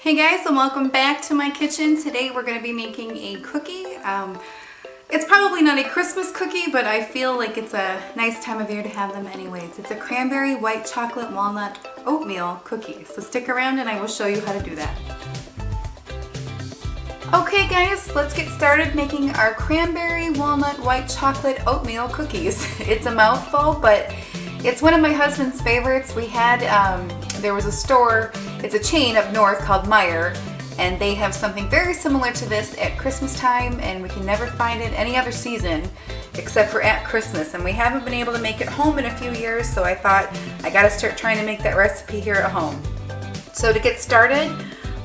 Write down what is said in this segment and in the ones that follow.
Hey guys, and welcome back to my kitchen. Today we're going to be making a cookie. It's probably not a Christmas cookie, but I feel like it's a nice time of year to have them anyways. It's a cranberry white chocolate walnut oatmeal cookie. So stick around and I will show you how to do that. Okay guys, let's get started making our cranberry walnut white chocolate oatmeal cookies. It's a mouthful, but it's one of my husband's favorites. We had, there was a store, it's a chain up north called Meijer, and they have something very similar to this at Christmas time, and we can never find it any other season except for at Christmas. And we haven't been able to make it home in a few years, so I thought I gotta start trying to make that recipe here at home. So to get started,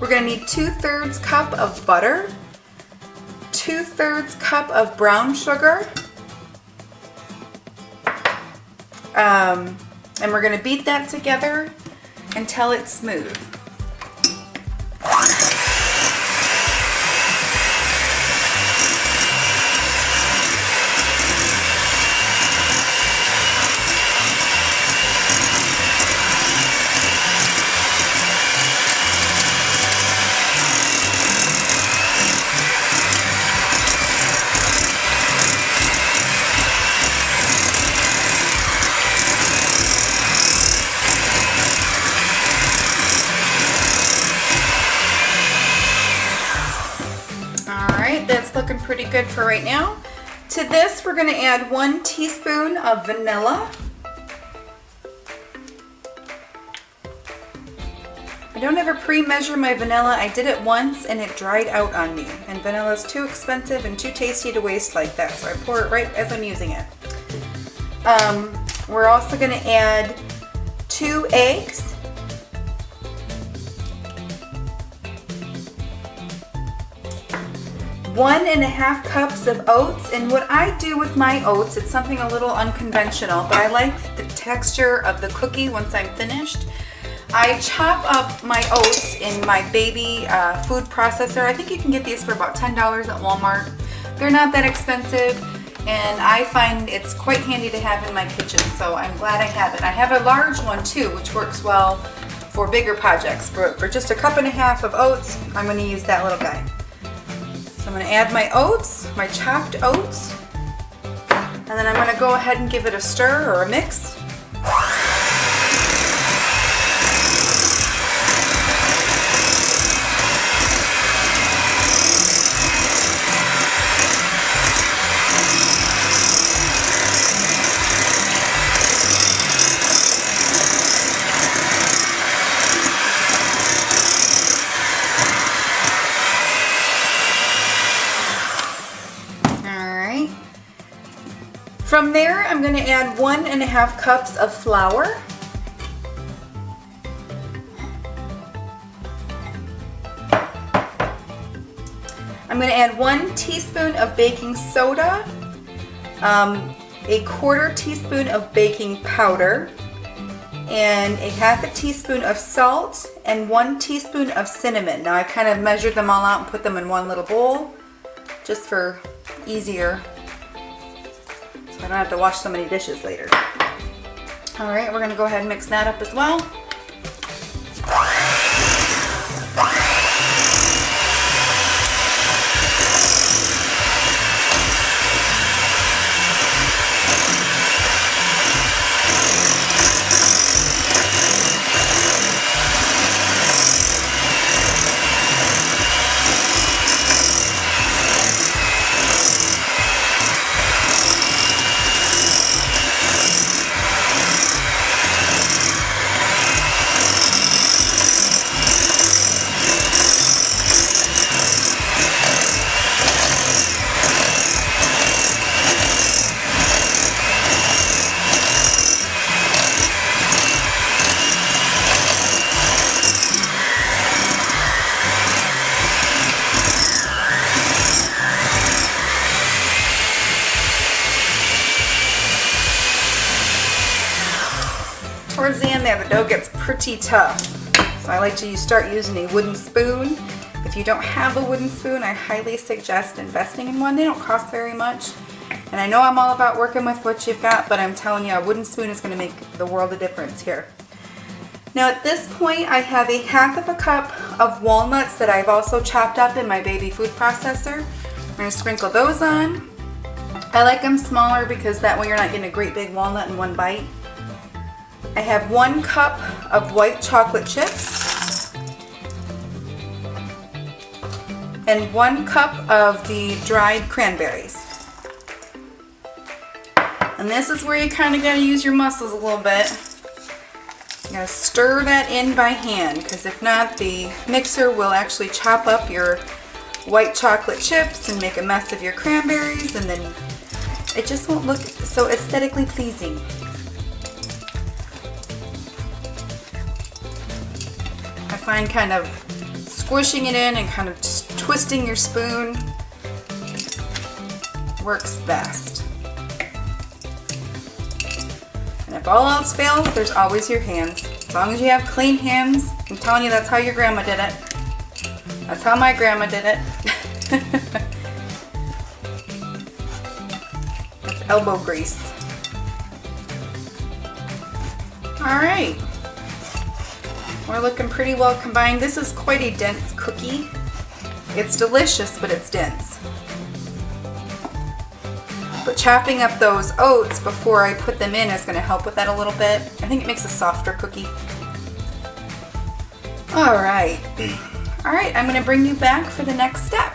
we're gonna need 2/3 cup of butter, 2/3 cup of brown sugar, and we're going to beat that together until it's smooth. That's looking pretty good for right now. To this, we're going to add 1 teaspoon of vanilla. I don't ever pre-measure my vanilla. I did it once and it dried out on me. And vanilla is too expensive and too tasty to waste like that, so I pour it right as I'm using it. We're also going to add 2 eggs. 1½ cups of oats, and what I do with my oats, it's something a little unconventional, but I like the texture of the cookie once I'm finished. I chop up my oats in my baby food processor. I think you can get these for about $10 at Walmart. They're not that expensive, and I find it's quite handy to have in my kitchen, so I'm glad I have it. I have a large one too, which works well for bigger projects. For just 1½ cups of oats, I'm going to use that little guy. So I'm going to add my oats, my chopped oats, and then I'm going to go ahead and give it a stir or a mix. From there, I'm going to add 1½ cups of flour. I'm going to add 1 teaspoon of baking soda, a 1/4 teaspoon of baking powder, and a 1/2 teaspoon of salt, and 1 teaspoon of cinnamon. Now I kind of measured them all out and put them in one little bowl, just for easier. I don't have to wash so many dishes later. All right, we're going to go ahead and mix that up as well. Towards the end there, the dough gets pretty tough. So I like to start using a wooden spoon. If you don't have a wooden spoon, I highly suggest investing in one. They don't cost very much. And I know I'm all about working with what you've got, but I'm telling you, a wooden spoon is going to make the world of difference here. Now at this point, I have a 1/2 cup of walnuts that I've also chopped up in my baby food processor. I'm going to sprinkle those on. I like them smaller because that way you're not getting a great big walnut in one bite. I have 1 cup of white chocolate chips and 1 cup of the dried cranberries. And this is where you kind of got to use your muscles a little bit. You got to stir that in by hand, because if not, the mixer will actually chop up your white chocolate chips and make a mess of your cranberries, and then it just won't look so aesthetically pleasing. I find kind of squishing it in and kind of just twisting your spoon works best. And if all else fails, there's always your hands. As long as you have clean hands, I'm telling you, that's how your grandma did it. That's how my grandma did it. That's elbow grease. Alright. We're looking pretty well combined. This is quite a dense cookie. It's delicious, but it's dense. But chopping up those oats before I put them in is going to help with that a little bit. I think it makes a softer cookie. Alright. Alright, I'm going to bring you back for the next step.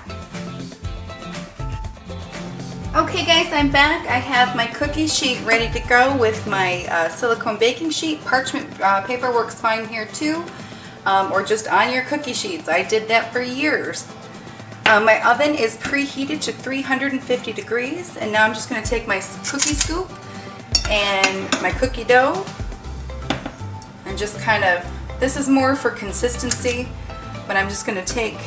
Okay guys, I'm back. I have my cookie sheet ready to go with my silicone baking sheet. Parchment paper works fine here too, or just on your cookie sheets. I did that for years. My oven is preheated to 350 degrees, and now I'm just going to take my cookie scoop and my cookie dough and just kind of, this is more for consistency, but I'm just going to take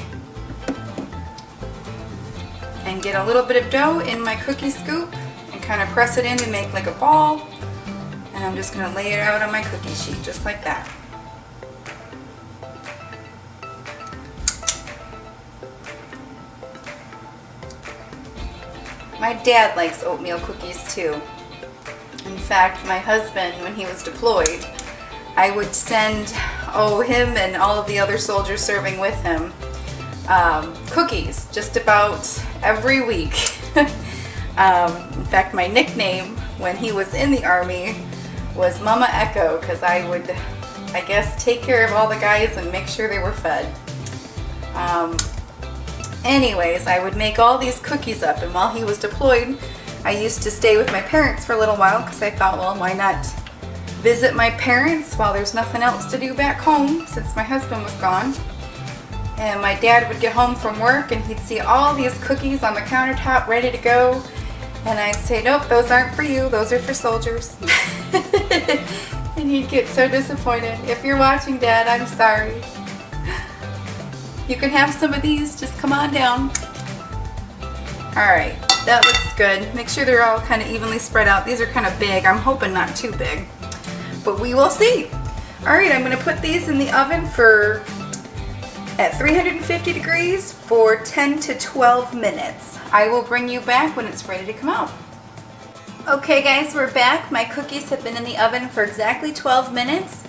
and get a little bit of dough in my cookie scoop and kind of press it in to make like a ball, and I'm just going to lay it out on my cookie sheet just like that. My dad likes oatmeal cookies too. In fact, my husband, when he was deployed, I would send him and all of the other soldiers serving with him cookies just about every week. In fact, my nickname when he was in the Army was Mama Echo, because I would, I guess, take care of all the guys and make sure they were fed. Anyways, I would make all these cookies up, and while he was deployed, I used to stay with my parents for a little while because I thought, well, why not visit my parents while there's nothing else to do back home since my husband was gone. And my dad would get home from work and he'd see all these cookies on the countertop ready to go, and I'd say, nope, those aren't for you, those are for soldiers. And he'd get so disappointed. If you're watching, Dad, I'm sorry. You can have some of these, just come on down. Alright, that looks good. Make sure they're all kind of evenly spread out. These are kind of big. I'm hoping not too big, but we will see. Alright, I'm going to put these in the oven at 350 degrees for 10 to 12 minutes. I will bring you back when it's ready to come out. Okay guys, we're back. My cookies have been in the oven for exactly 12 minutes.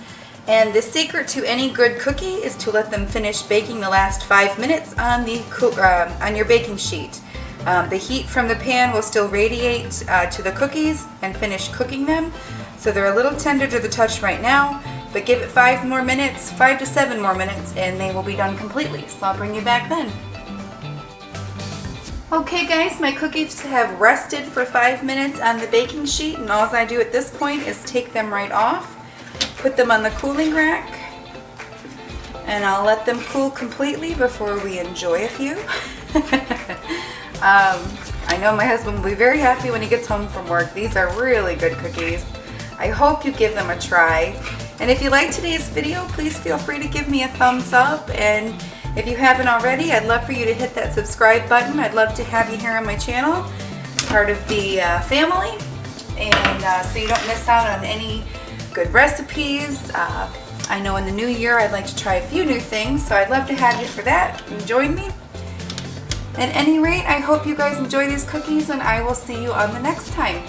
And the secret to any good cookie is to let them finish baking the last 5 minutes on your baking sheet. The heat from the pan will still radiate to the cookies and finish cooking them. So they're a little tender to the touch right now, but give it 5 more minutes, 5 to 7 more minutes, and they will be done completely. So I'll bring you back then. Okay guys, my cookies have rested for 5 minutes on the baking sheet, and all I do at this point is take them right off. Put them on the cooling rack, and I'll let them cool completely before we enjoy a few. I know my husband will be very happy when he gets home from work. These are really good cookies. I hope you give them a try. And if you like today's video, please feel free to give me a thumbs up. And if you haven't already, I'd love for you to hit that subscribe button. I'd love to have you here on my channel, part of the family, and so you don't miss out on any good recipes. I know in the new year I'd like to try a few new things, so I'd love to have you for that and join me. At any rate, I hope you guys enjoy these cookies, and I will see you on the next time.